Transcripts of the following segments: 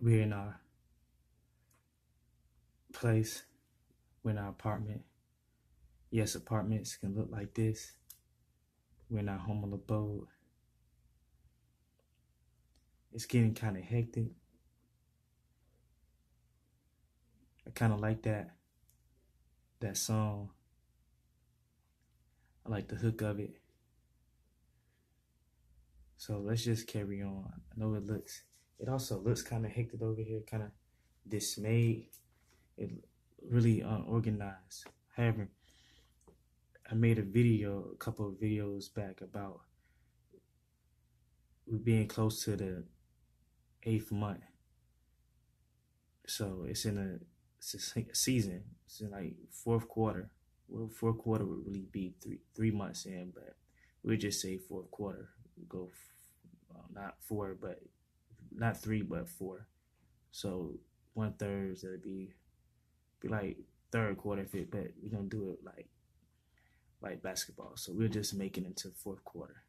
We're in our place. We're in our apartment. Yes, apartments can look like this. We're in our home abode. It's getting kind of hectic. I kind of like that song. I like the hook of it. So let's just carry on. I know it also looks kind of hectic over here, kind of dismayed. It really unorganized. However, I made a couple of videos back about we being close to the 8th month. So it's a season. It's in like fourth quarter. Well, fourth quarter would really be three months in, but we'll just say fourth quarter. We go not four, but not three, but four. So 1/3 that'd be like third quarter fit, but we're gonna do it like basketball. So we're just making it to fourth quarter.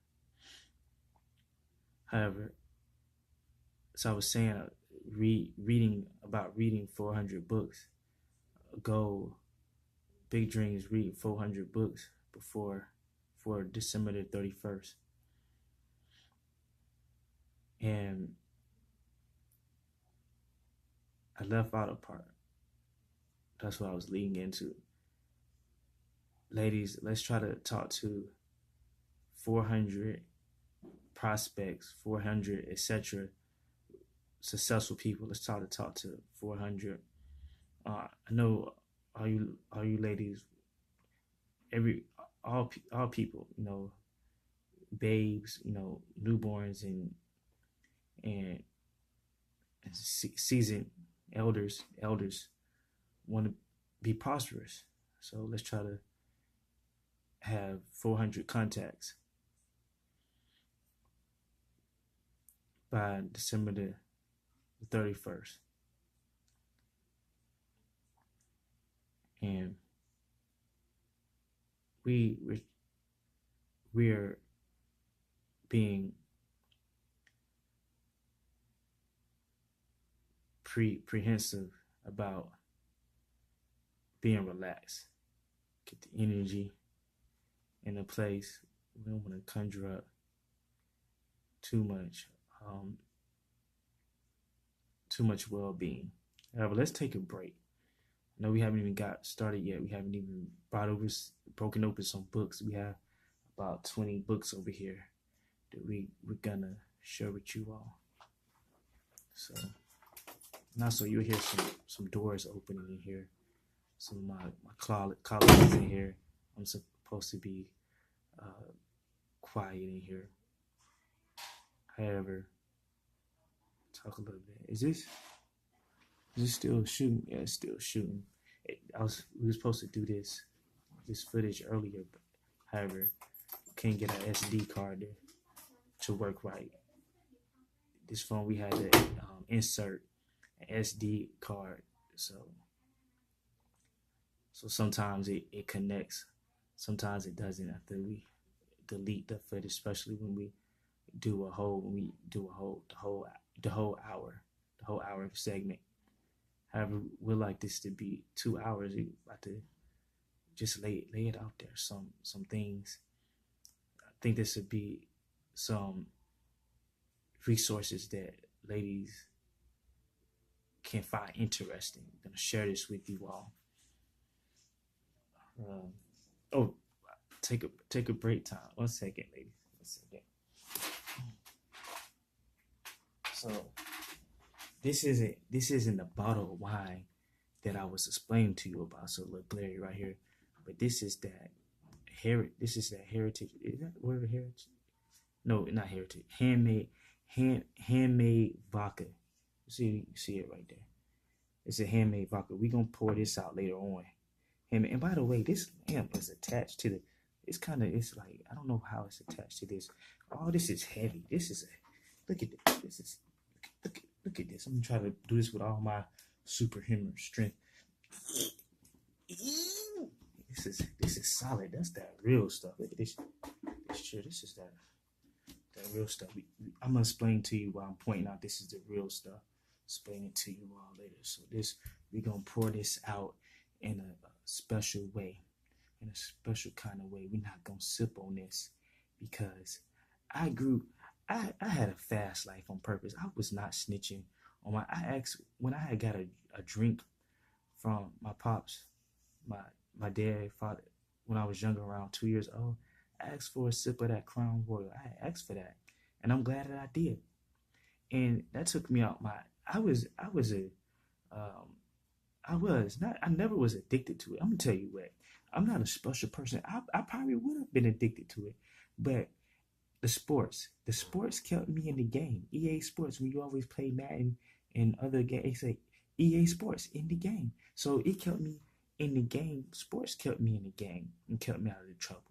However, so I was saying, reading 400 books. A goal, big dreams. Read 400 books for December the 31st. And I left out a part. That's what I was leading into. Ladies, let's try to talk to 400 prospects, 400, etc. successful people. Let's try to talk to 400. I know all you ladies, all people, babes, newborns and seasoned elders want to be prosperous. So let's try to have 400 contacts by December the 31st. And we're being prehensive about being relaxed. Get the energy in a place. We don't want to conjure up too much well-being. However, let's take a break. I know we haven't even got started yet. We haven't even broken open some books. We have about 20 books over here that we're gonna share with you all. So now, so you'll hear some doors opening in here. Some of my colleagues in here. I'm supposed to be quiet in here. However, talk a little bit. Is this still shooting? Yeah, it's still shooting. We were supposed to do this footage earlier, but however, can't get our SD card to work right. This phone, we had to insert an SD card, so sometimes it connects, sometimes it doesn't after we delete the footage, especially when we do the whole hour segment. However, we'd like this to be 2 hours. We like to just lay it out there. Some things. I think this would be some resources that ladies can find interesting. I'm gonna share this with you all. Take a break time. 1 second, ladies. 1 second. So this isn't the bottle of wine that I was explaining to you about. So look, glary right here, but this is that heritage. Is that word of heritage? No, not heritage. Handmade vodka. You see it right there. It's a handmade vodka. We're gonna pour this out later on. And by the way, this lamp is attached to the. It's like, I don't know how it's attached to this. Oh, this is heavy. Look at this. Look at this. I'm gonna try to do this with all my superhuman strength. This is solid. That's that real stuff. Look at this. This is that real stuff. I'm gonna explain to you while I'm pointing out this is the real stuff. explain it to you all later. So this, we're gonna pour this out in a special way, in a special kind of way. We're not gonna sip on this because I grew. I had a fast life on purpose. I was not snitching on my. I asked when I had got a drink from my pops, my my dad, father, when I was younger, around 2 years old. I asked for a sip of that Crown Royal. I asked for that, and I'm glad that I did. And that took me out my. I was a um, I was not. I never was addicted to it. I'm gonna tell you what. I'm not a special person. I probably would have been addicted to it, but the sports kept me in the game. EA Sports, when you always play Madden and other games, they say EA Sports in the game. So it kept me in the game. Sports kept me in the game and kept me out of the trouble.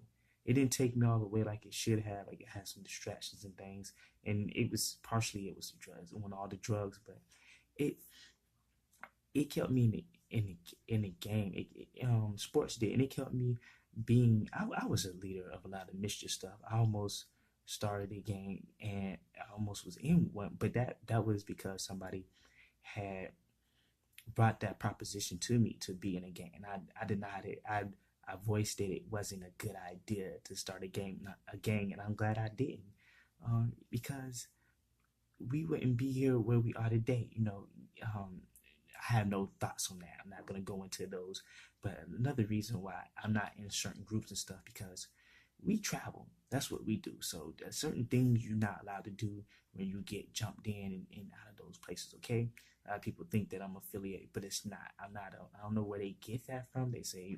It didn't take me all the way like it should have. Like it had some distractions and things, and it was partially it was the drugs. It wasn't all the drugs, but it it kept me in the game. Sports did, and it kept me being. I was a leader of a lot of mischief stuff. I almost started a gang, and I almost was in one, but that was because somebody had brought that proposition to me to be in a gang, and I denied it. I voiced that it wasn't a good idea to start a gang, and I'm glad I didn't, because we wouldn't be here where we are today. I have no thoughts on that. I'm not gonna go into those. But another reason why I'm not in certain groups and stuff because we travel. That's what we do. So there's certain things you're not allowed to do when you get jumped in and out of those places. Okay, a lot of people think that I'm affiliated, but it's not. I'm not. I don't know where they get that from. They say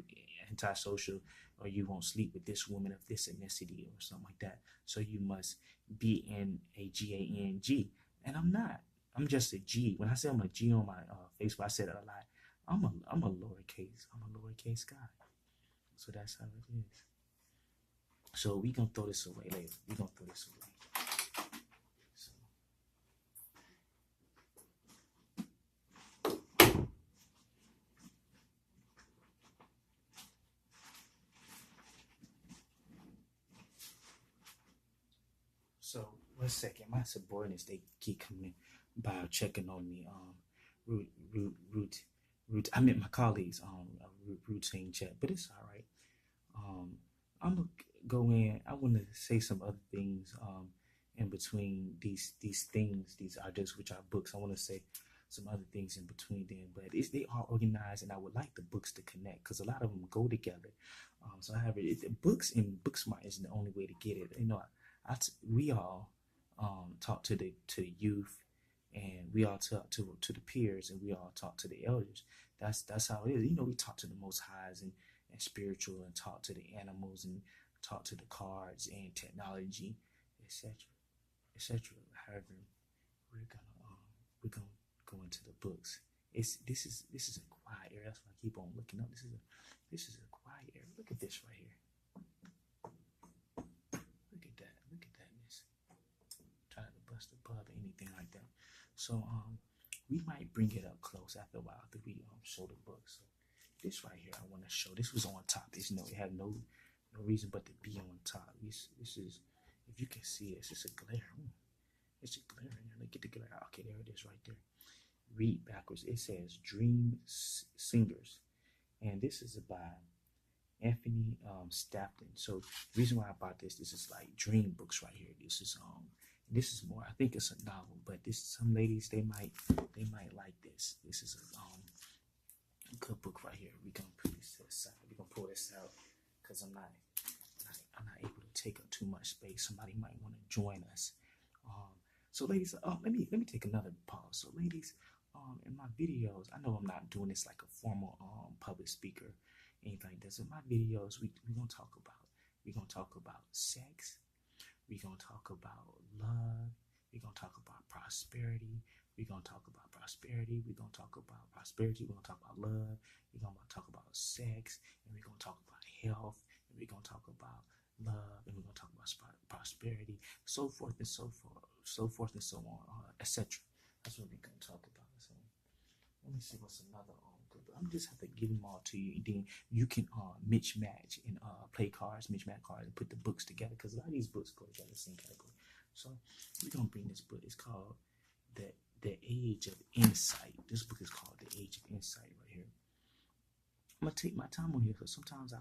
antisocial, or you won't sleep with this woman of this ethnicity or something like that. So you must be in a GANG, and I'm not. I'm just a G. When I say I'm a G on my Facebook, I said it a lot. I'm a lowercase guy. So that's how it is. So we gonna throw this away later. We gonna throw this away. So, so 1 second. My subordinates they keep coming by checking on me. Root, root, root, root. I meant my colleagues. Routine check, but it's all right. Um, I'm gonna go in. I want to say some other things. In between these things, these ideas, which are books. I want to say some other things in between them, but they are organized, and I would like the books to connect because a lot of them go together. So I have it, books and book smart isn't the only way to get it. We all talk to the youth, and we all talk to the peers, and we all talk to the elders. That's how it is. We talk to the most highs and spiritual, and talk to the animals, and talk to the cards and technology, etc. etc. However, we're gonna go into the books. This is a quiet area. That's why I keep on looking up. This is a quiet area. Look at this right here. Look at that. Look at that. This trying to bust a bub or anything like that. So we might bring it up close after a while after we show the book. So this right here I want to show. This was on top. It had no reason but to be on top. This is, if you can see it, it's just a glare. It's a glare in there. Look at the glare. Okay, there it is right there. Read backwards. It says Dream Singers, and this is by Anthony Stapleton. So the reason why I bought this is like dream books right here. This is more. I think it's a novel, but some ladies they might like this. This is a good book right here. We gonna put this to the side. We gonna pull this out because I'm not able to take up too much space. Somebody might want to join us. So ladies, let me take another pause. So ladies, in my videos, I know I'm not doing this like a formal public speaker, anything like that. So my videos, we're gonna talk about sex. We're gonna talk about love. We're gonna talk about prosperity. We're gonna talk about prosperity. We're gonna talk about prosperity. We're gonna talk about love. We're gonna talk about sex, and we're gonna talk about health, and we're gonna talk about love, and we're gonna talk about prosperity, so forth and so forth and so on, etc. That's what we're gonna talk about. So let me see what's another good. I'm just have to give them all to you, and then you can match and play cards, match cards, and put the books together because a lot of these books go together the same category. So we're gonna bring this book. It's called The Age of Insight. This book is called The Age of Insight right here. I'm gonna take my time on here because sometimes I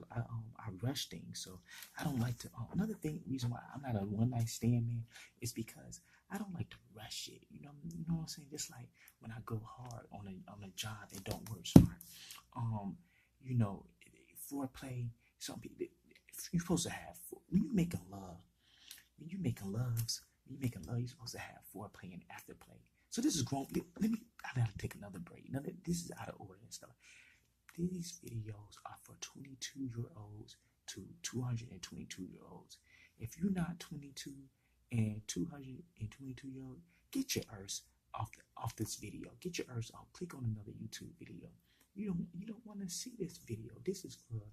rush things, so I don't like to. Another reason why I'm not a one night stand man is because I don't like to rush it. You know what I'm saying? Just like when I go hard on a job that don't work smart. You know, foreplay. Some people you're supposed to have when you making love. When you making love, you're supposed to have foreplay and afterplay. So this is grown. I gotta take another break. This is out of order and stuff. These videos are for 22-year-olds to 222-year-olds. If you're not 22 and 222-year-old, get your earth off this video. Get your earth off. Click on another YouTube video. You don't want to see this video. This is for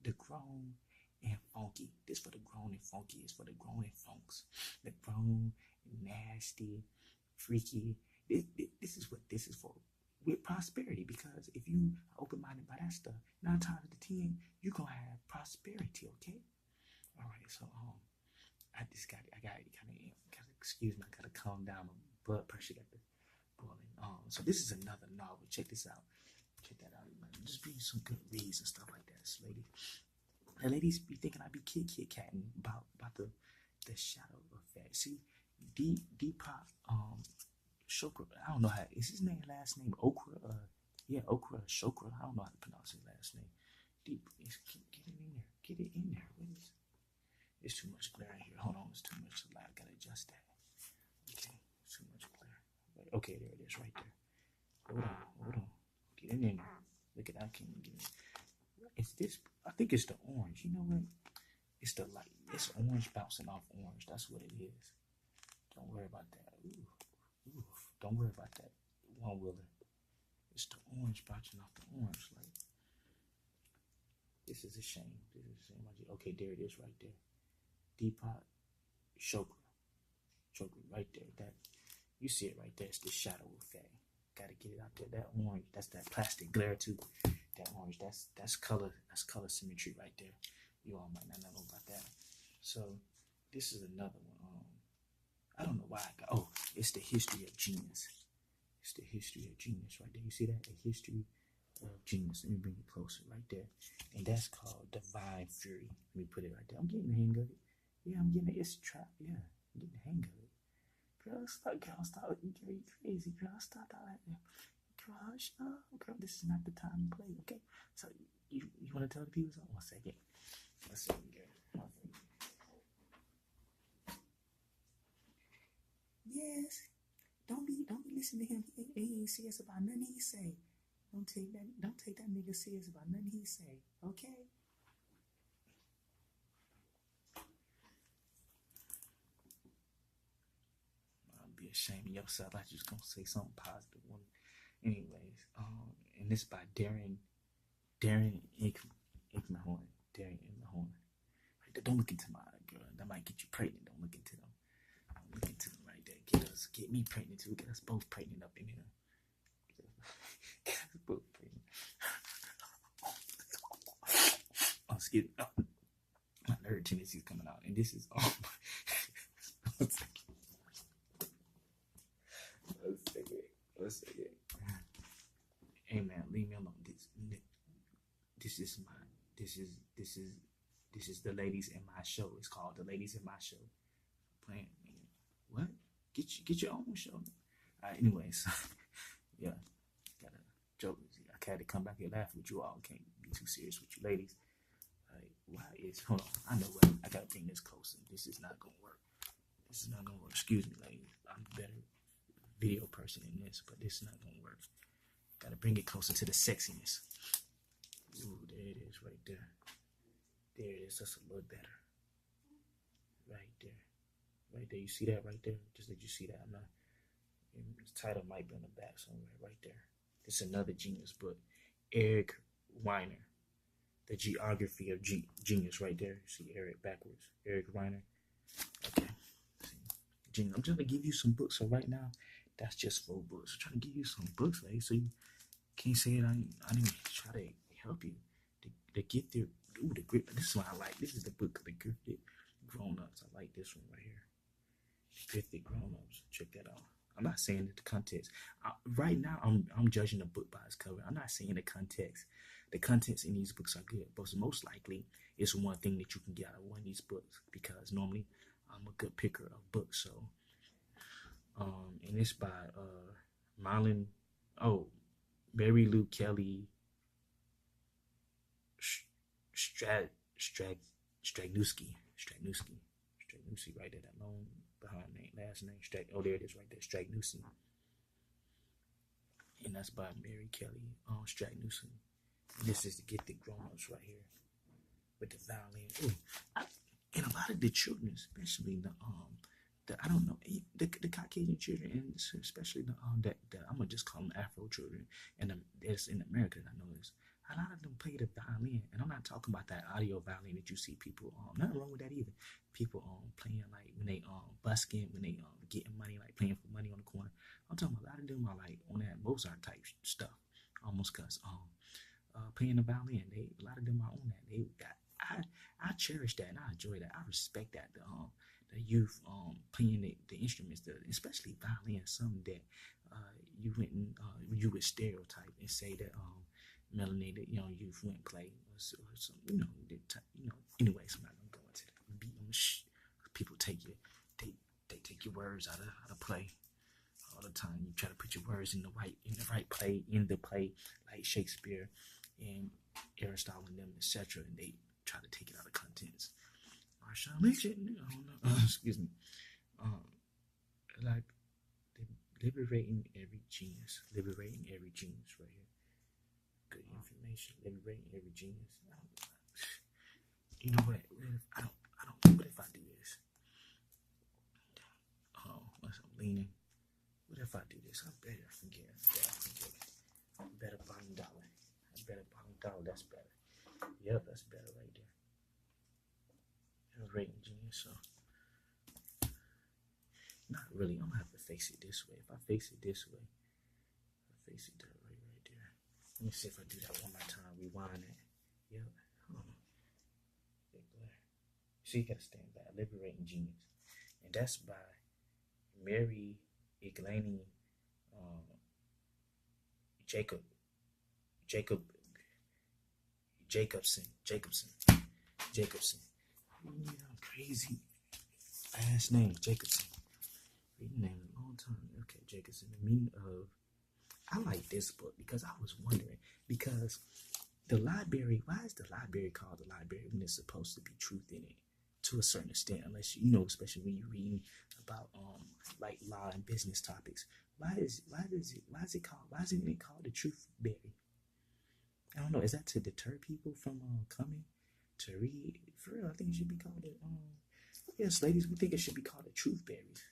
the grown and funky. This for the grown and funky. It's for the grown and funks. The grown, nasty, freaky. This is what this is for. With prosperity, because if you are open-minded by that stuff, 9 times out of 10, you're gonna have prosperity, okay? All right, so I gotta excuse me, I gotta calm down. My blood pressure got the boiling. So this is another novel. Check this out. Check that out. Just read some good reads and stuff like that, ladies. The ladies be thinking I be kid-catting about the shadow effect. See, Deepak Chopra, I don't know how is his last name Okra. Okra Chopra. I don't know how to pronounce his last name. Get it in there. Get it in there. What is? It's too much glare in here. Hold on, it's too much light. I gotta adjust that. Okay, it's too much glare. Okay, there it is, right there. Hold on. Get it in there. Look at that. I can't get it. It's this. I think it's the orange. You know what? It's the light. It's orange bouncing off orange. That's what it is. Don't worry about that. Ooh, don't worry about that one-wheeler. It's the orange bouncing off the orange. Like, this is a shame. Okay, there it is right there. Deepak Chopra. Right there. That you see it right there. It's the shadow effect. Gotta get it out there. That orange, that's that plastic glare too. That orange, that's color. That's color symmetry right there. You all might not know about that. So this is another one. I don't know why it's the history of genius. It's the history of genius right there. You see that? The history of genius. Let me bring it closer right there. And that's called Divine Fury. Let me put it right there. I'm getting the hang of it. Yeah, I'm getting it. It's a trap. Yeah, I'm getting the hang of it. Girl, stop. Girl, you crazy. Girl, stop all that. Girl, hush up. Girl, this is not the time to play, okay? So, you want to tell the people something? One second, girl. Yes. Don't be listening to him. He ain't serious about nothing he say. Don't take that nigga serious about nothing he say. Okay? I'll be ashamed of yourself. I just gonna say something positive. Anyways, and this by Darren Inkhorn. Don't look into my girl. That might get you pregnant. Don't look into them. Look into them right there. Get me pregnant too. Get us both pregnant up in here. Get us both pregnant. Excuse me. My nerd tendency is coming out, and this is all. One second. Hey man, leave me alone. This is the ladies in my show. It's called The Ladies in My Show. Playing, man. What? Get your own show. Alright, anyways. Yeah. Gotta joke. I had to come back here and laugh with you all. Can't be too serious with you ladies. Hold on. I know what. I gotta bring this closer. This is not gonna work. Excuse me, ladies. I'm a better video person than this, but this is not gonna work. Gotta bring it closer to the sexiness. Ooh, there it is right there. There it is. That's a little better. Right there. You see that right there? Just that you see that. The title might be on the back somewhere. Right there. It's another genius book. Eric Weiner. The Geography of Genius right there. See Eric backwards. Eric Weiner. Okay. See. I'm trying to give you some books. So right now, that's just 4 books. I'm trying to give you some books, lady. So you can't say it. I didn't try to help you. The gifted. Ooh, the grip. This is what I like. This is the book of the gifted grown-ups. I like this one right here. Gifted grown-ups. Check that out. I'm not saying that the context. Right now, I'm judging a book by its cover. I'm not saying the context. The contents in these books are good, but most likely it's one thing that you can get out of one of these books, because normally I'm a good picker of books. So, and it's by Marlon, oh, Mary Lou Kelly, Strad Strag Stragnewski. Right there, that long behind name, last name. Oh, there it is, right there, Stragnewski. And that's by Mary Kelly Stragnewski. This is to get the grown-ups right here with the violin. And a lot of the children, especially the I don't know, the Caucasian children, and especially the I'm gonna just call them Afro children, and there's in America that I know this. A lot of them play the violin, and I'm not talking about that audio violin that you see people nothing wrong with that either. People playing like when they busking, when they getting money, like playing for money on the corner. I'm talking about a lot of them are like on that Mozart type stuff, almost, cause playing the violin. A lot of them are on that. I cherish that, and I enjoy that. I respect that. The youth playing the instruments, especially violin, something that you would stereotype and say that melanated youth wouldn't play, or some, anyways, I'm not gonna go into that. People take they take your words out of play all the time. You try to put your words in the right play, like Shakespeare and Aristotle and them, etc., and they try to take it out of contents. Excuse me. Like liberating every genius right here. Good information, liberating every genius. You know what? I don't. What if I do this? Once I'm leaning. What if I do this? I bet I can get it. I bet $1. That's better. Yep, that's better right there. Liberating genius. So, not really. I'm gonna have to face it this way. If I face it this way, I face it that way right there. Let me see if I do that one more time. Rewind it. Yep. Big glare. So you gotta stand back. Liberating Genius. And that's by Mary Iglani Jacobson. Crazy last name, Jacobson. Reading name in a long time. Okay, Jacobson. The meaning of, I like this book because I was wondering, because the library, why is the library called the library when there's supposed to be truth in it to a certain extent, unless especially when you're reading about like law and business topics. Why isn't it called the truth berry? I don't know. Is that to deter people from coming to read? For real, I think it should be called it. Yes, ladies, we think it should be called the truth berries.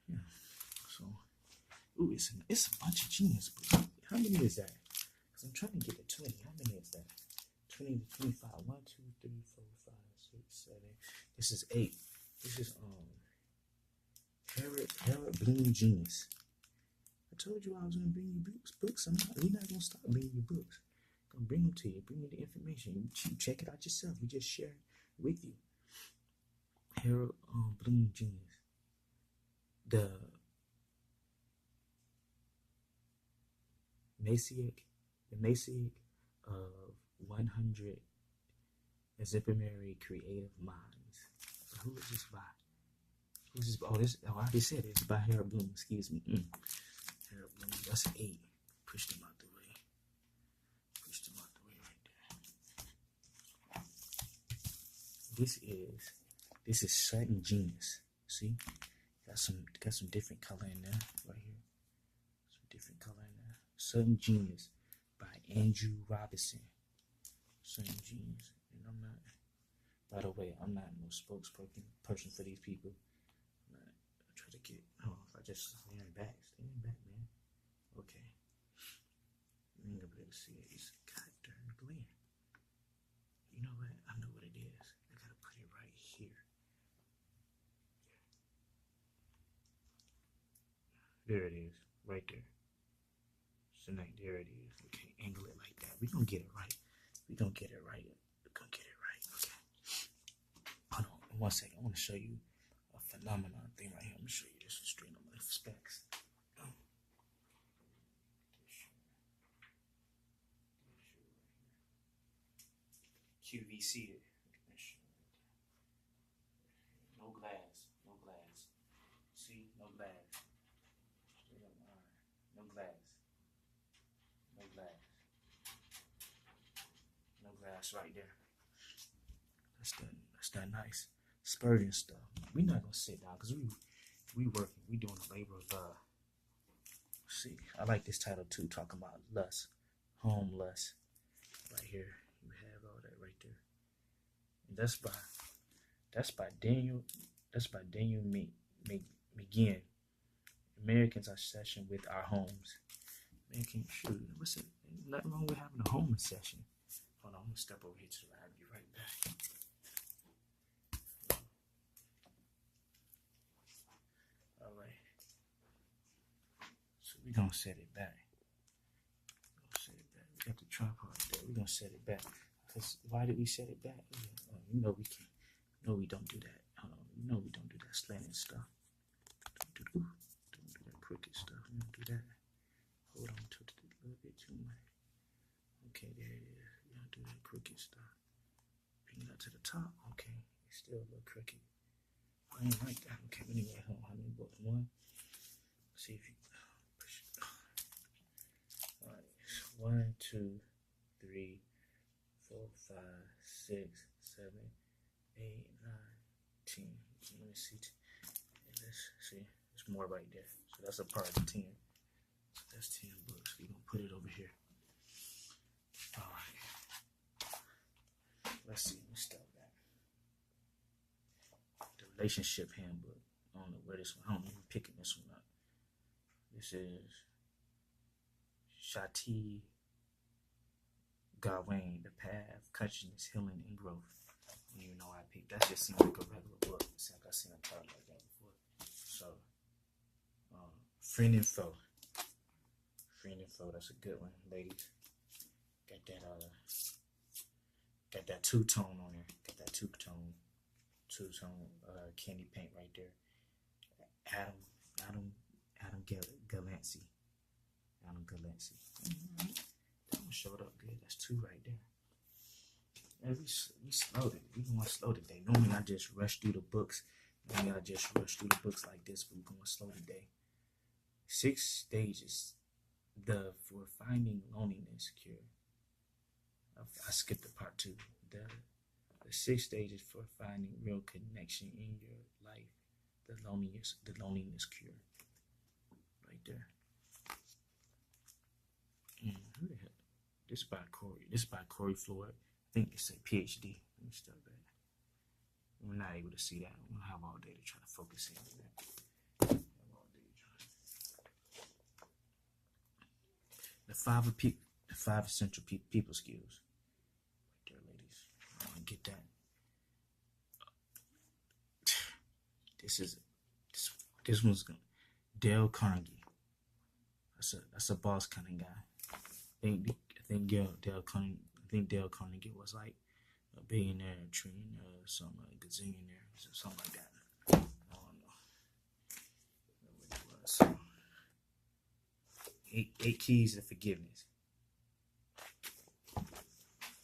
Yeah. So, it's a bunch of genius books. How many is that? Because I'm trying to get to 20. How many is that? 20 to 25. 1, 2, 3, 4, 5, 6, 7. This is 8. This is Harold Bloom Genius. I told you I was gonna bring you books. We're not gonna stop bringing you books. I'm gonna bring them to you. Bring you the information. You check it out yourself. We just share it with you. Harold Bloom Genius. The Messianic of 100 exemplary creative minds. Who is this by? Who's this? I already said it's by Harold Bloom. Excuse me. Harold Bloom. That's 8. Push them out the way. Right there. This is Sudden Genius. See, got some different color in there right here. Some different color in there. Sudden Genius by Andrew Robinson. Sudden Genius. And I'm not. By the way, I'm not no spokesperson for these people. I try to get. If I just stay in back, man. Okay. You ain't gonna be able to see it. It's goddamn glare. You know what? I know what it is. I gotta put it right here. There it is, right there. So now there it is. Okay, angle it like that. We're gonna get it right. Okay. Hold on 1 second. I want to show you a phenomenon thing right here. I'm gonna show you this straight on my spec. QVC. No glass. No glass. See? No glass. Straight up iron. No glass. No glass. No glass right there. That's that nice Spurgeon stuff. We not gonna sit down because we working. We doing the labor of love. See, I like this title too, talking about lust, home lust. Right here, you have all that right there. And that's by Daniel. That's by Daniel McGinn. Americans are obsession with our homes. Making sure what's it? Nothing wrong with having a home obsession. Hold on, I'm gonna step over here to the right. I'll be right back. All right. So we're gonna set it back. We got the tripod there. We're gonna set it back. Because why did we set it back? You know we can't. No, we don't do that. Hold on. You know we don't do that slanted stuff. Don't do that crooked stuff. We don't do that. Hold on to it a little bit too much. Okay, there it is. We don't do that crooked stuff. Bring it up to the top. Okay, it's still a little crooked. I ain't like that. Okay, anyway, hold on. How many buttons? One. Let's see if you push it. All right. 1, 2, 3, 4, 5, 6, 7, 8, 9, 10. Let me see. Let's see. There's more right there. So that's a part of 10. So that's 10 books. We're gonna put it over here. All right. Let's see. Let's start back. The relationship handbook. I don't know where this one. I don't even picking this one up. This is Shati Gawain, The Path, Consciousness, Healing, and Growth. I don't even know why I picked. That just seemed like a regular book. It's like I've seen a title like that before. So, Friend and Foe. Friend and Foe, that's a good one, ladies. Got that two-tone on there. Got that two-tone candy paint right there. Adam Galancy. That one showed up good. That's 2 right there. And we slowed it. We going slow today. Normally I just rush through the books. Like this, but we're going slow today. 6 stages for finding loneliness cure. I skipped the part 2. The 6 stages for finding real connection in your life. The loneliness cure. Right there. Who the hell? This is by Corey Floyd. I think it's a PhD. Let me step back. We're not able to see that. We'll have all day to try to focus in on that. The 5 essential people skills. Right there, ladies. I want to get that. This one's Dale Carnegie. That's a boss kind of guy. I think Dale Carnegie was like a billionaire, trillionaire, some gazillionaire, something like that. I don't know what it was. 8 keys to forgiveness.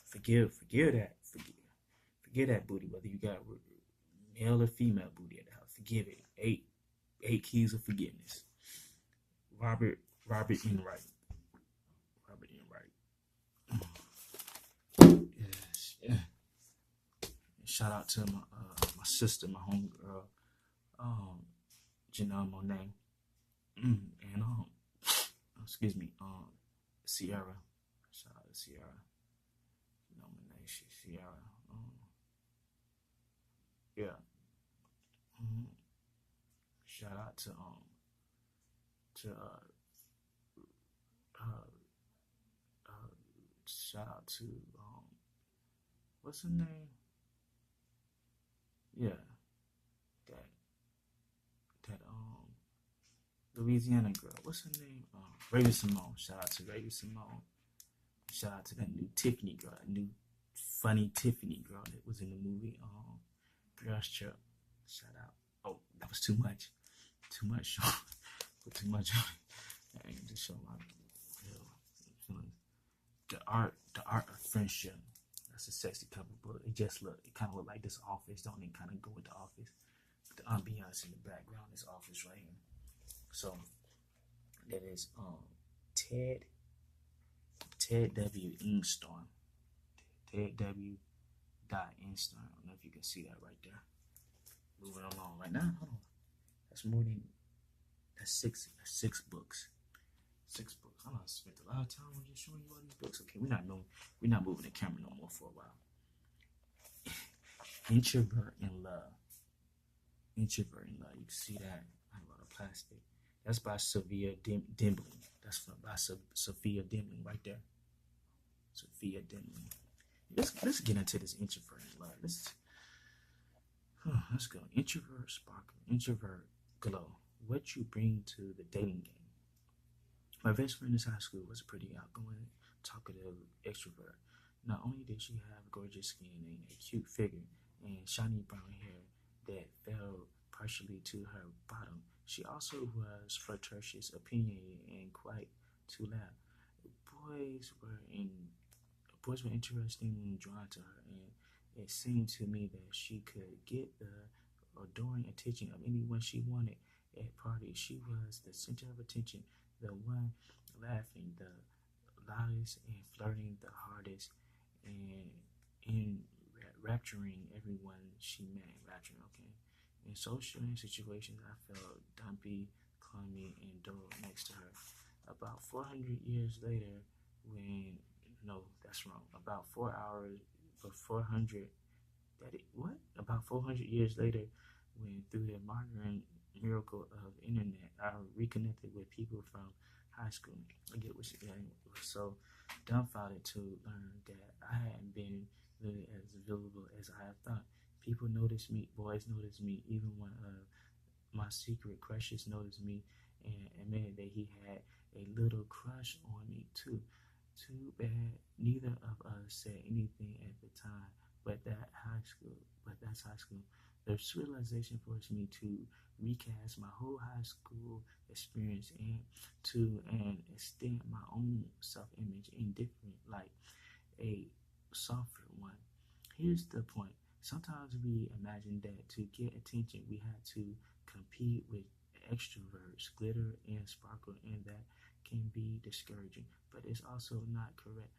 Forgive that booty, whether you got male or female booty at the house. Forgive it. 8 keys of forgiveness. Robert N. Wright. Yes, yeah. Shout out to my sister, my homegirl, Janelle Monáe, and Sierra. Shout out to Sierra. Janelle Monáe, Sierra. Yeah. Shout out to shout out to what's her name? Yeah, that Louisiana girl. What's her name? Raven Simone. Shout out to Raven Simone. Shout out to that new Tiffany girl, that new funny Tiffany girl that was in the movie Girls Trip. Shout out. Oh, that was too much. Put too much on it. I ain't just show my feelings. The art of friendship. That's a sexy cover book. It kind of look like this office, don't it? Kind of go with the office. The ambiance in the background is office right here. So that is Ted W. Inkstone. Ted W. Inkstone. I don't know if you can see that right there. Moving along right now. Hold on. That's six books. 6 books. I spent a lot of time on just showing you all these books. Okay, we're not moving the camera no more for a while. Introvert in Love. Introvert in Love. You can see that. I have a lot of plastic. That's by Sophia Dimbling. That's by Sophia Dimbling right there. Sophia Dimbling. Let's get into this introvert in love. Let's go. Introvert sparkle. Introvert glow. What you bring to the dating game. My best friend in high school was a pretty outgoing, talkative extrovert. Not only did she have gorgeous skin and a cute figure and shiny brown hair that fell partially to her bottom, she also was flirtatious, opinionated, and quite too loud. Boys were interested and drawn to her, and it seemed to me that she could get the adoring attention of anyone she wanted at parties. She was the center of attention, the one laughing the loudest and flirting the hardest, and rapturing everyone she met. Okay. In social situations, I felt dumpy, clumsy, and dull next to her. About 400 years later, when no, that's wrong. About 4 hours, but 400. About 400 years later, when through the modern miracle of internet, I reconnected with people from high school. I get what she was so dumbfounded to learn that I hadn't been really as available as I had thought. People noticed me, boys noticed me, even one of my secret crushes noticed me and admitted that he had a little crush on me too. Too bad neither of us said anything at the time, but that's high school. This realization forced me to recast my whole high school experience and to an extent my own self-image in different, like a softer one. Here's the point. Sometimes we imagine that to get attention we have to compete with extroverts, glitter and sparkle, and that can be discouraging, but it's also not correct.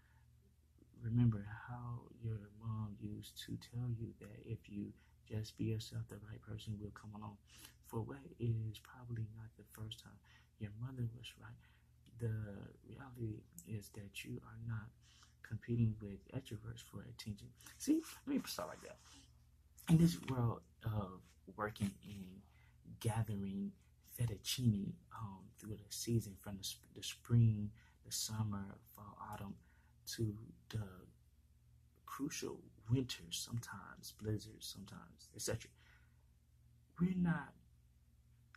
Remember how your mom used to tell you that if you just be yourself, the right person will come along. For what is probably not the first time, your mother was right. The reality is that you are not competing with extroverts for attention. See, let me start like that. In this world of working and gathering fettuccine through the season from the spring, the summer, fall, autumn, to the crucial winters, sometimes blizzards, sometimes etc. We're not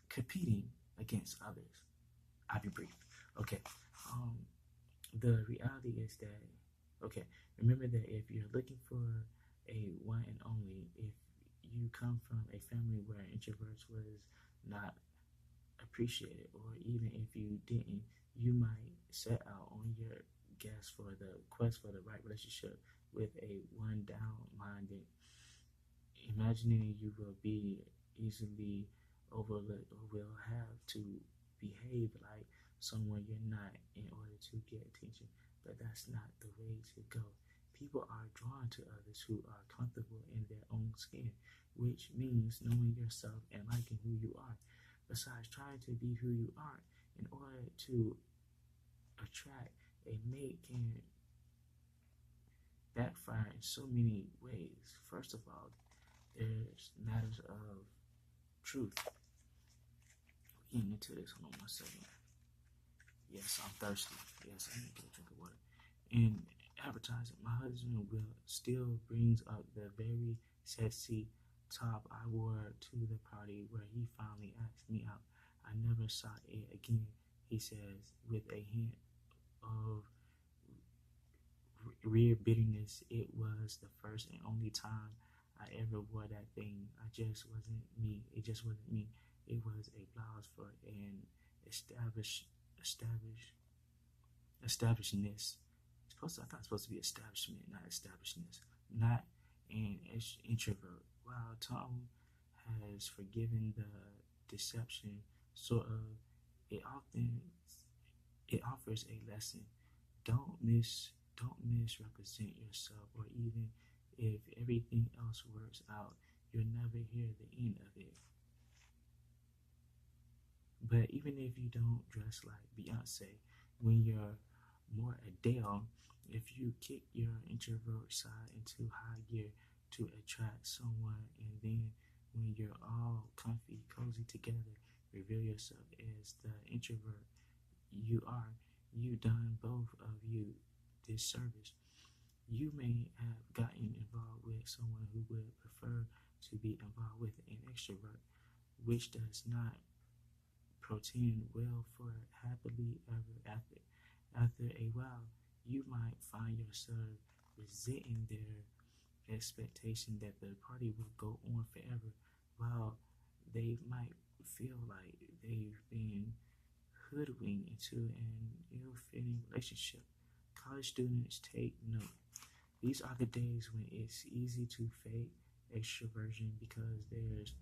competing against others. I'll be brief. Okay. The reality is that, okay, remember that if you're looking for a one and only, if you come from a family where introverts was not appreciated, or even if you didn't, you might set out on your quest for the right relationship with a one down minded, imagining you will be easily overlooked or will have to behave like someone you're not in order to get attention. But that's not the way to go. People are drawn to others who are comfortable in their own skin, which means knowing yourself and liking who you are. Besides trying to be who you are, in order to attract a mate can backfire in so many ways. First of all, there's matters of truth. We're getting into this. Hold on 1 second. Yes, I'm thirsty. Yes, I need to get a drink of water. In advertising, my husband will still brings up the very sexy top I wore to the party where he finally asked me out. I never saw it again, he says, with a hint of real bitterness. It was the first and only time I ever wore that thing. It just wasn't me. It was a blouse for an establishedness. I thought it was supposed to be establishment, not establishedness. not an introvert. While Tom has forgiven the deception, sort of, it often it offers a lesson. Don't misrepresent yourself, or even if everything else works out, you'll never hear the end of it. But even if you don't dress like Beyonce, when you're more Adele, if you kick your introvert side into high gear to attract someone, and then when you're all comfy, cozy together, reveal yourself as the introvert you are, you done both of you this service. You may have gotten involved with someone who would prefer to be involved with an extrovert, which does not portend well for happily ever after. After a while, you might find yourself resenting their expectation that the party will go on forever, while they might feel like they've been hoodwinked into an ill-fitting relationship. College students, take note. These are the days when it's easy to fake extroversion because there's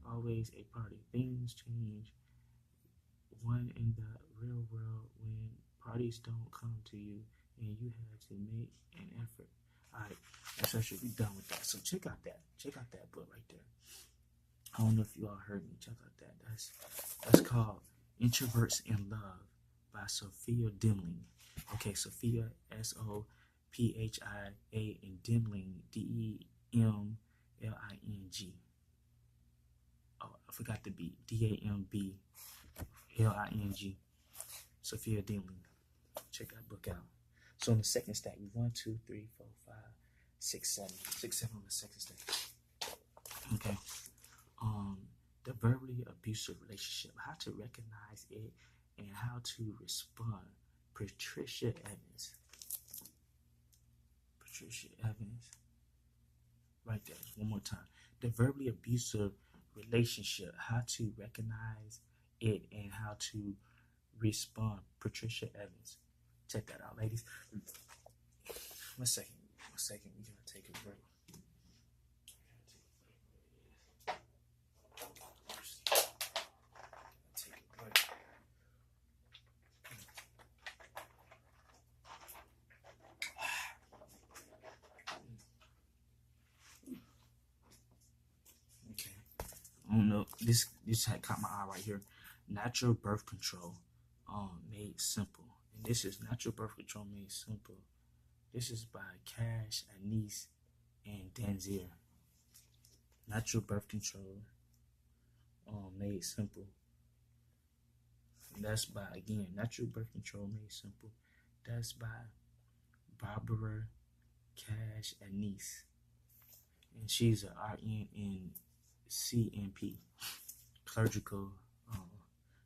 always a party. Things change one in the real world when parties don't come to you and you have to make an effort. Alright, so I should be done with that. So check out that. Check out that book right there. I don't know if you all heard me. Check out that. That's called Introverts in Love by Sophia Demling. Okay, Sophia Sophia and Demling Demling. Oh, I forgot the B. Dambling. Sophia Demling. Check that book out. So on the second stack, we 1, 2, 3, 4, 5, 6, 7. 6, 7 on the second stack. Okay. The verbally abusive relationship, how to recognize it and how to respond. Patricia Evans. Right there. One more time. The verbally abusive relationship, how to recognize it and how to respond. Patricia Evans. Check that out, ladies. One second. We gotta take a break. Okay. I don't know. This had caught my eye right here. Natural birth control, made simple. And this is Natural Birth Control Made Simple. This is by Cash, Anise, and Danzier. Natural birth control, made simple. And that's by, again, Natural Birth Control Made Simple. That's by Barbara Cash Anise. And she's an RN in CNP, clerical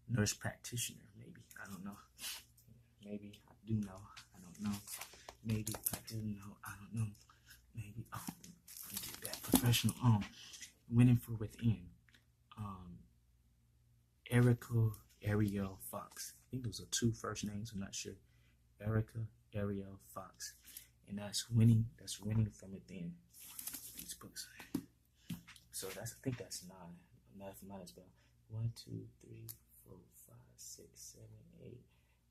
nurse practitioner, maybe. I don't know. Maybe I do know. I don't know. Maybe I do know. I don't know. Maybe I do that. Professional. Winning for Within. Erica Ariel Fox. I think those are two first names. I'm not sure. Erica Ariel Fox. And that's winning. That's winning from within. These books. So I think that's 9. Math minus bell. 1, 2, 3, 4, 5, 6, 7, 8,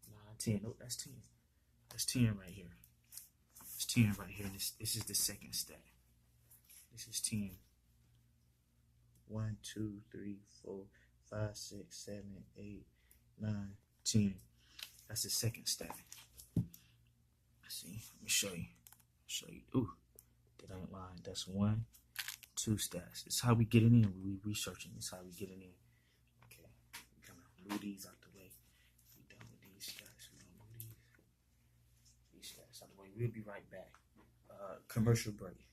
9, 10. Oh, that's 10. That's 10 right here. It's 10 right here. This is the second stack. This is 10. 1, 2, 3, 4, 5, 6, 7, 8, 9, 10. That's the second stack. Let's see. Let me show you. Ooh, did I lie? That's 1, 2 stacks. This is how we get it in. We researching. This is how we get it in. Okay. We kind of move these out the way. We done with these stacks. We gonna move these stacks out the way. We'll be right back. Commercial break.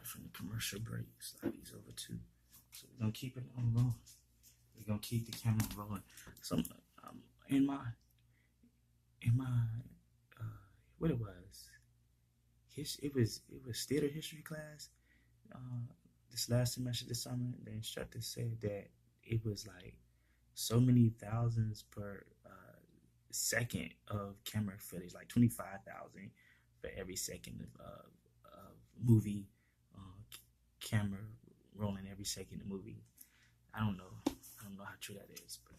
right from the commercial break. Slide these over too. So we're gonna keep it on rolling. We're gonna keep the camera rolling. So in my what it was, it was theater history class. This last semester this summer, the instructor said that it was like so many thousands per second of camera footage, like 25,000 for every second of movie camera rolling every second of movie. I don't know how true that is, but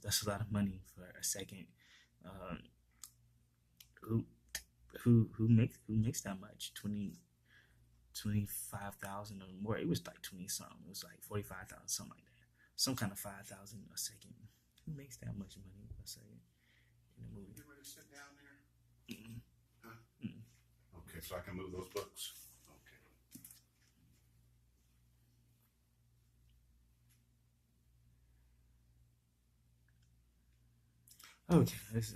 that's a lot of money for a second. Who makes that much? 25,000 or more. It was like 20 something. It was like 45,000, something like that. Some kind of 5,000 a second. Who makes that much money a second in a movie? You ready to sit down there? Mm-mm. Huh? Mm-mm. Okay, so I can move those books. Okay, this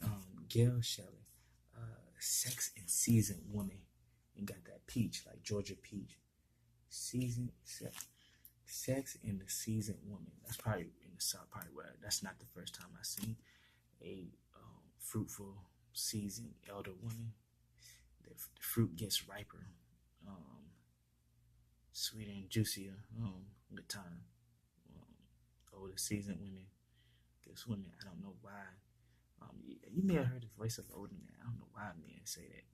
Gail Shelley, Sex and Seasoned Woman, and got that peach like Georgia peach. Sex and the Seasoned Woman. That's probably in the South, probably where that's not the first time I've seen a fruitful, seasoned elder woman. The fruit gets riper, sweeter and juicier with time. Older, seasoned women. This women, I don't know why. You may have heard the voice of older men. I don't know why men say that.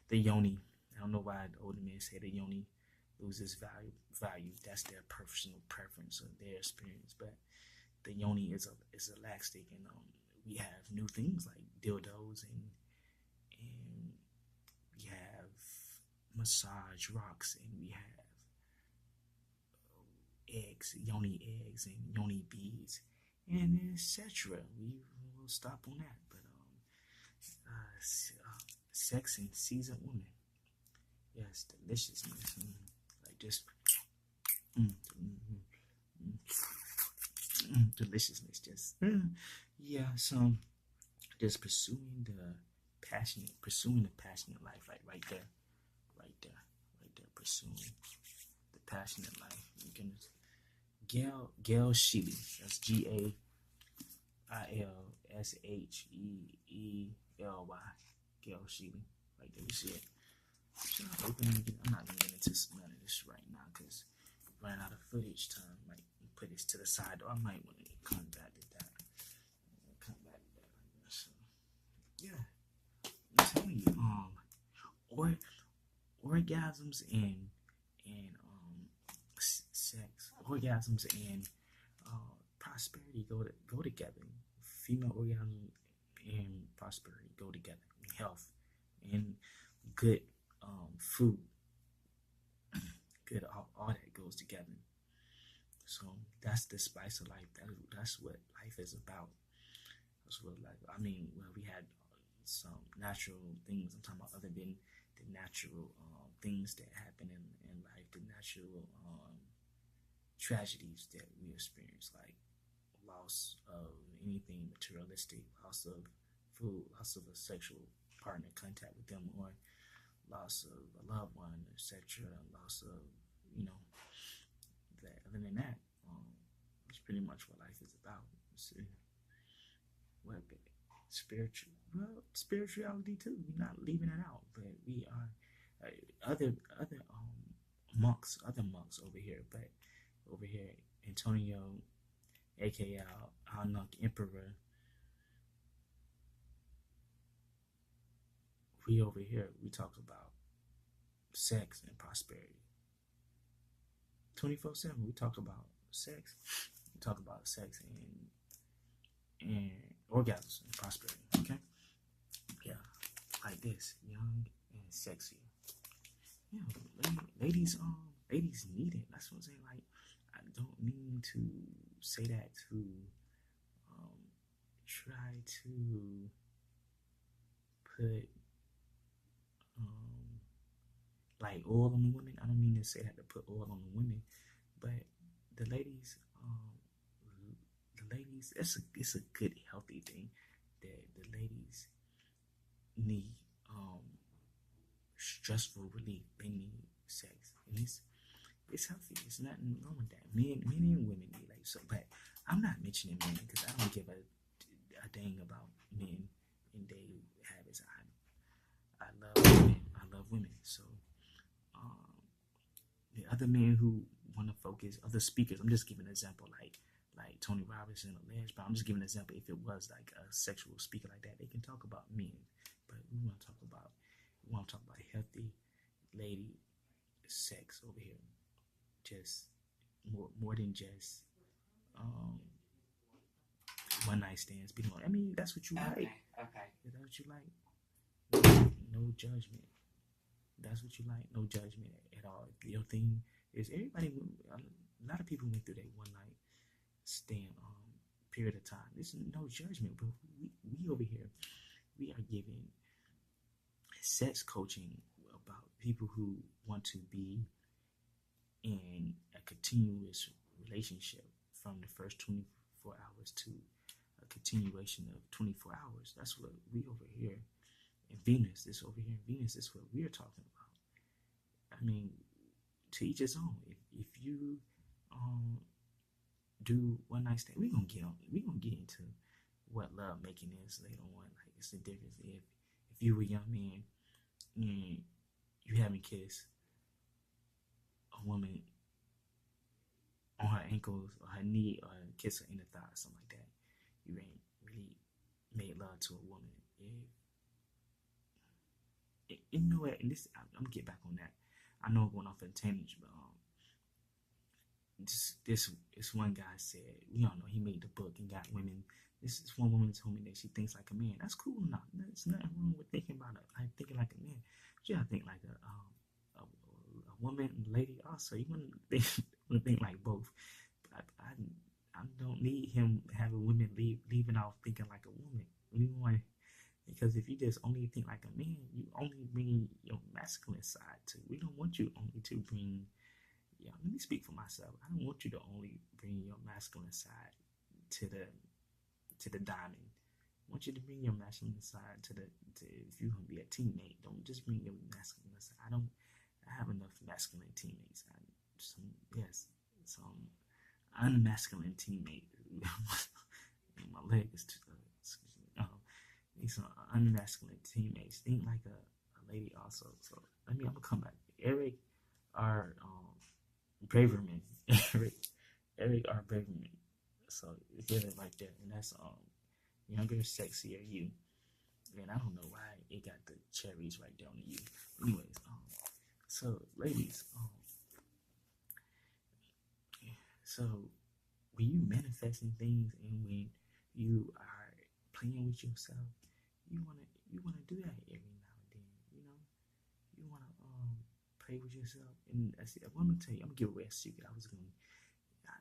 The yoni. I don't know why the older men say the yoni loses value. That's their personal preference or their experience. But the yoni is elastic, and we have new things like dildos, and we have massage rocks, and we have eggs, yoni eggs, and yoni beads, and etc. We will stop on that. But sex and seasoned women, yes, deliciousness, like just deliciousness, just yeah. So just pursuing the passionate life, like right there, pursuing the passionate life. You can Gail Sheely. That's GAILSHEELY. Gail Sheely. Right there, you see it. So I'm not gonna get into none of this right now because we're running out of footage time. Might put this to the side, or I might want to come back to that. So yeah, I'm telling you, orgasms and sex, orgasms and prosperity go together. Female orgasm and prosperity go together. Health and good food, good all that goes together. So that's the spice of life. That's what life is about. That's what life. I mean, well, we had some natural things. I'm talking about other than the natural things that happen in life, the natural tragedies that we experience, like loss of anything materialistic, loss of food, loss of a sexual partner contact with them, or loss of a loved one, etc. Loss of that. Other than that, it's pretty much what life is about. It's, what spirituality too. We're not leaving it out, but we are other monks over here. But over here, Antonio, aka Alnuk Emperor, we over here, we talk about sex and prosperity. 24/7, we talk about sex. We talk about sex and orgasms and prosperity. Okay, yeah, like this, young and sexy. Yeah, ladies need it. That's what I'm saying. Like, I don't mean to say that to try to put like oil on the women. I don't mean to say that to put oil on the women, but the ladies, it's a good healthy thing that the ladies need stressful relief. They need sex, and it's healthy. It's nothing wrong with that. Men and women need like so. But I'm not mentioning men because I don't give a dang about men and their habits. I love women. I love women. So the other men who want to focus, other speakers. I'm just giving an example, like Tony Robbins and Alege, but I'm just giving an example. If it was like a sexual speaker like that, they can talk about men, but we want to talk about healthy lady sex over here. Just more than just one night stands. I mean, that's what you like. Okay. Is that what you like? No judgment. That's what you like. No judgment at all. Your thing is everybody. A lot of people went through that one night stand period of time. There's no judgment, but we over here, we are giving sex coaching about people who want to be in a continuous relationship from the first 24 hours to a continuation of 24 hours. That's what we over here in Venus. This over here in Venus is what we're talking about. I mean, to each his own. If you do one night stand, we're gonna get into what love making is later on. Like it's the difference if you were a young man and you haven't kissed a woman on her ankles or her knee or kiss her in the thigh or something like that, you ain't really made love to a woman. You know what? And this, I'm gonna get back on that. I know I'm going off a tangent, but this one guy said, we all know he made the book and got women. This one woman told me that she thinks like a man. That's cool enough. There's nothing wrong with thinking about it, like thinking like a man. But you gotta think like a woman and lady also. You want to think like both. But I don't need him having women leaving off thinking like a woman. We want, because if you just only think like a man, you only bring your masculine side to. We don't want you only to bring. Yeah, let me speak for myself. I don't want you to only bring your masculine side to the diamond. I want you to bring your masculine side to if you're gonna be a teammate, don't just bring your masculine side. I have enough masculine teammates. Some unmasculine teammate. My leg is too. These some unmasculine teammates. Think like a lady also. So I'm gonna come back. Eric R. Braverman. Eric R. Braverman. So get it like that, and that's younger, sexier you. And I don't know why it got the cherries right down to you. Anyways, so ladies, so when you manifesting things and when you are playing with yourself, you wanna do that every now and then. You wanna play with yourself. And I'm gonna tell you, I'm gonna give away a secret.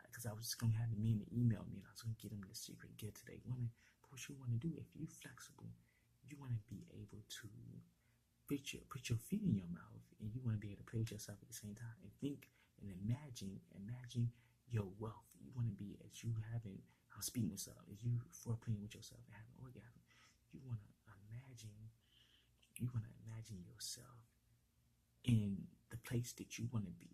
Because I was just gonna have the men to email me, and I was gonna get them the secret. Get to they women. But what you wanna do, if you flexible, you wanna be able to put your feet in your mouth, and you wanna be able to play with yourself at the same time, and think and imagine your wealth. You wanna be, as you having, I'm speaking this up, as you for playing with yourself and having orgasm, you wanna imagine yourself in the place that you want to be,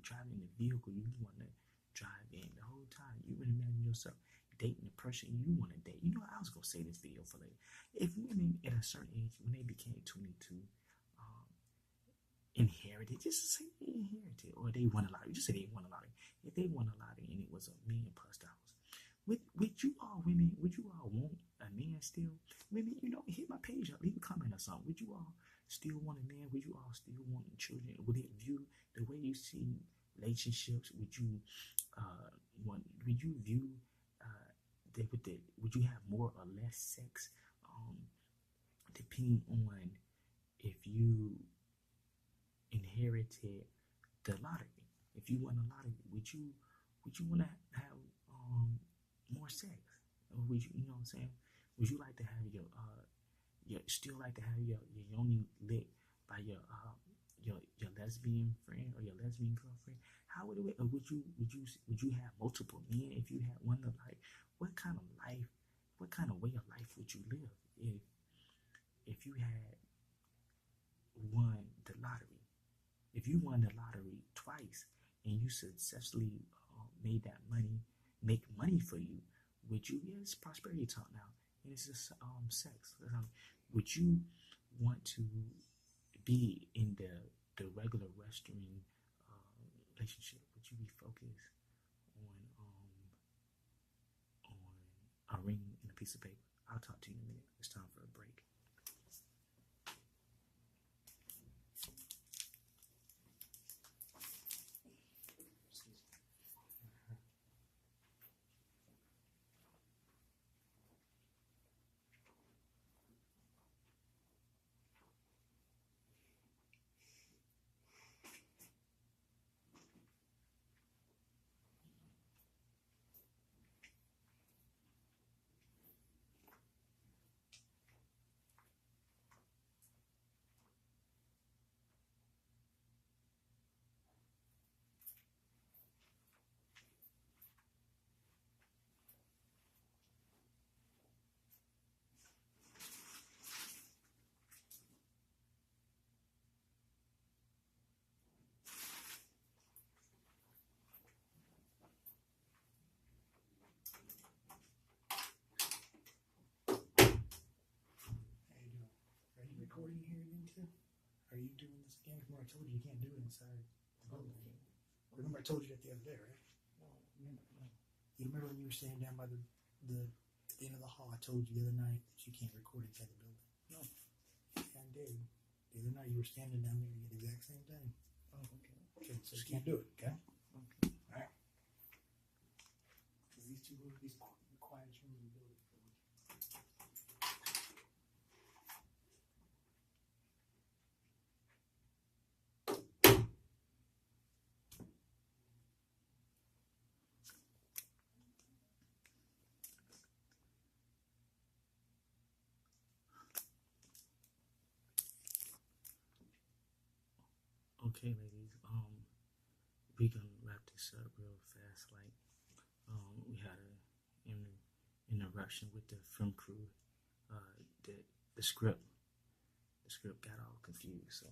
driving the vehicle you want to drive in the whole time. You would imagine yourself dating the person you want to date. You know, I was going to say this video for later. If women at a certain age, when they became 22, inherited, just say they inherited, or they won a lottery, just say they won a lottery. If they won a lottery and it was $1 million+, would you all women, would you all want a man still? Women, hit my page up, leave a comment or something. Would you all still want a man? Would you all still want children? Would it view the way you see relationships? Would you view would you have more or less sex depending on if you inherited the lottery? If you won a lottery, would you want to have more sex? Or would you know what I'm saying? Would you like to have your still like to have your yoni lit by your lesbian friend or your lesbian girlfriend? How would it? Or would you have multiple men if you had one? Like, what kind of way of life would you live if you had won the lottery? if you won the lottery twice and you successfully made that money make money for you, would you? Yeah, it's prosperity talk now, and it's just sex. Would you want to be in the regular Western relationship? Would you be focused on a ring and a piece of paper? I'll talk to you in a minute. It's time for a break. Recording here again too? Are you doing this again? Remember I told you can't do it inside the building. Remember I told you that the other day, right? No. You remember when you were standing down by the at the end of the hall? I told you the other night that you can't record inside the building. No. Yeah, I did. The other night you were standing down there, you did the exact same thing. Oh, okay. Okay, so you can't do it, okay? Okay. Alright. Because these two are these quietest rooms in the building. Okay, ladies. We gonna wrap this up real fast. Like, we had an interruption with the film crew. The script got all confused.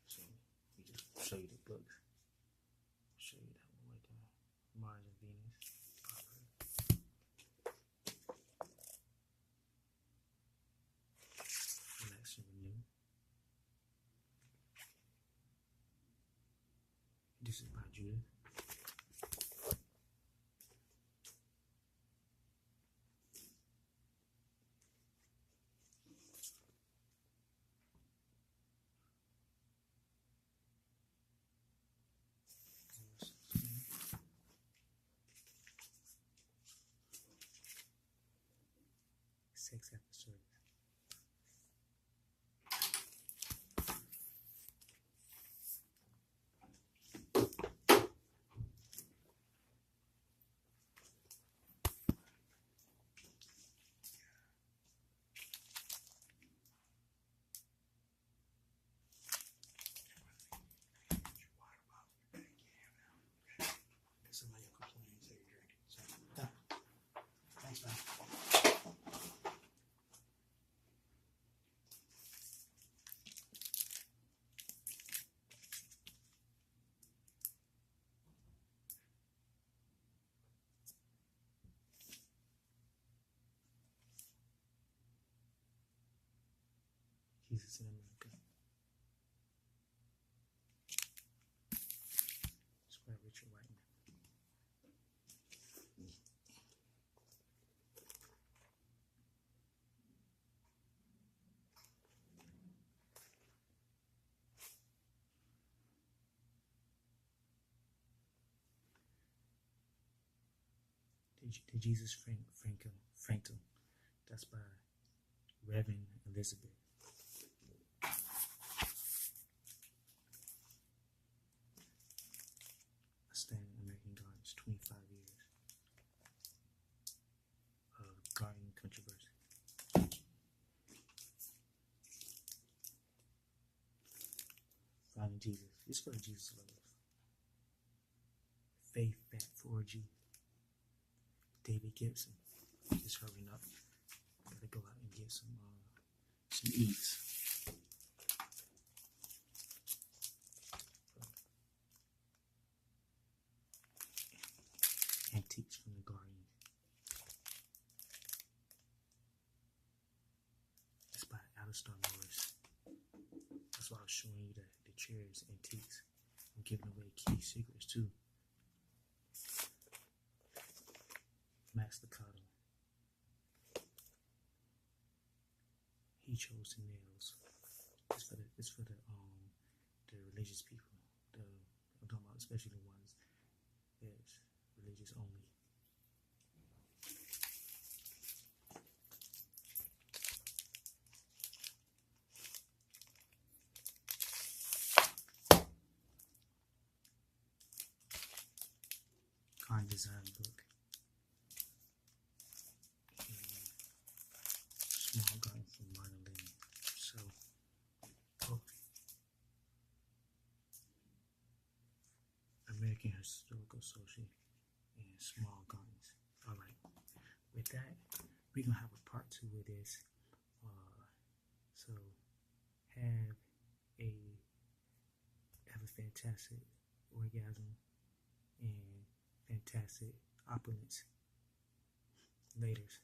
So we just show you the books. Show you that one right there, Mars and Venus. Relax and renew. This is by Judith. Sex after service. Somebody will complain and say you're drinking. So, thanks, man. Jesus in America. Square Richard Whiteman. The Jesus Franklin. That's by Reverend Elizabeth. I stand in American Gardens 25 years of garden controversy. Finding Jesus. It's for Jesus love. Faith Fat 4G. David Gibson. Just hurrying up. Gotta go out and get some eats. antiques from the garden. It's by Alistair Morris. That's why I was showing you the chairs, antiques. I'm giving away key secrets too. Max Licato. He chose the nails. It's for the religious people. I'm talking about especially the ones that's religious only. Kind design book. And small garden from Marlene. So, American Historical Society and small gardens. All right. With that, we're gonna have a part 2 of this. So have a fantastic orgasm and fantastic opulence. Laters.